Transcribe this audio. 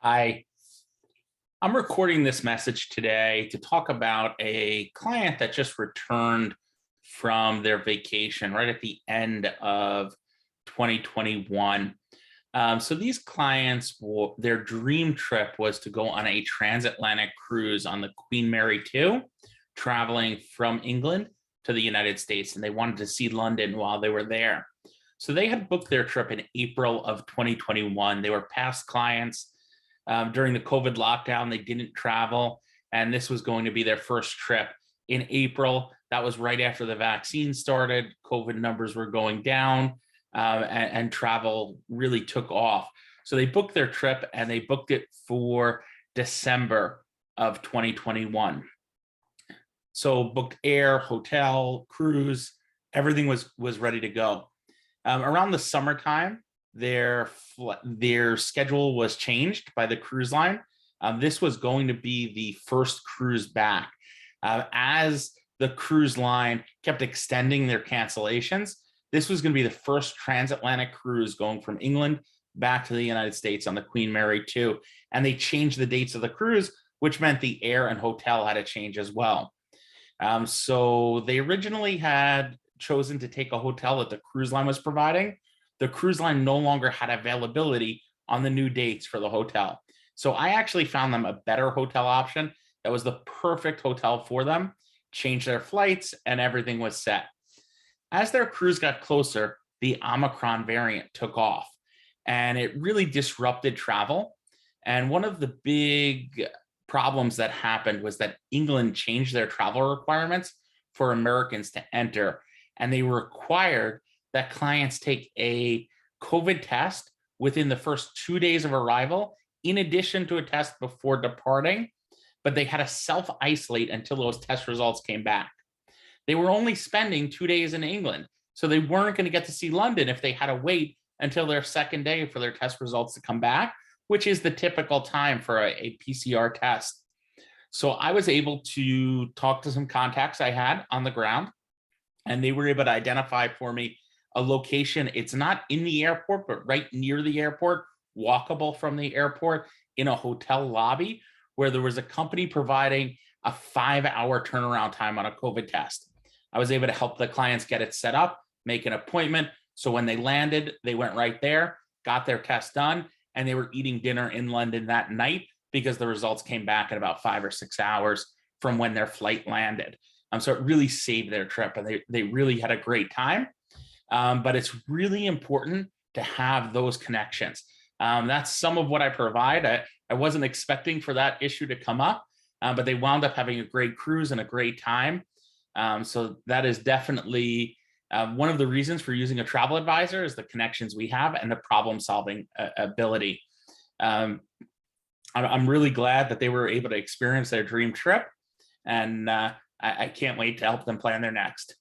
Hi, I'm recording this message today to talk about a client that just returned from their vacation right at the end of 2021. So these clients, their dream trip was to go on a transatlantic cruise on the Queen Mary 2, traveling from England to the United States, and they wanted to see London while they were there. So they had booked their trip in April of 2021. They were past clients. During the COVID lockdown, they didn't travel, and this was going to be their first trip in April. That was right after the vaccine started. COVID numbers were going down, and travel really took off. So they booked their trip, and they booked it for December of 2021. So booked air, hotel, cruise, everything was ready to go. Around the summertime, their schedule was changed by the cruise line. This was going to be the first cruise back. As the cruise line kept extending their cancellations, this was going to be the first transatlantic cruise going from England back to the United States on the Queen Mary 2. And they changed the dates of the cruise, which meant the air and hotel had to change as well. So they originally had chosen to take a hotel that the cruise line was providing. The cruise line no longer had availability on the new dates for the hotel. So I actually found them a better hotel option that was the perfect hotel for them, changed their flights, and everything was set. As their cruise got closer, the Omicron variant took off, and it really disrupted travel. And one of the big problems that happened was that England changed their travel requirements for Americans to enter, and they required that clients take a COVID test within the first 2 days of arrival, in addition to a test before departing, but they had to self-isolate until those test results came back. They were only spending 2 days in England, so they weren't going to get to see London if they had to wait until their second day for their test results to come back, which is the typical time for a PCR test. So I was able to talk to some contacts I had on the ground, and they were able to identify for me a location. It's not in the airport, but right near the airport, walkable from the airport, in a hotel lobby, where there was a company providing a 5-hour turnaround time on a COVID test. I was able to help the clients get it set up, make an appointment. So when they landed, they went right there, got their test done, and they were eating dinner in London that night because the results came back in about 5 or 6 hours from when their flight landed. So it really saved their trip, and they really had a great time. But it's really important to have those connections. That's some of what I provide. I wasn't expecting for that issue to come up, but they wound up having a great cruise and a great time. So that is definitely one of the reasons for using a travel advisor, is the connections we have and the problem-solving ability. I'm really glad that they were able to experience their dream trip, and I can't wait to help them plan their next.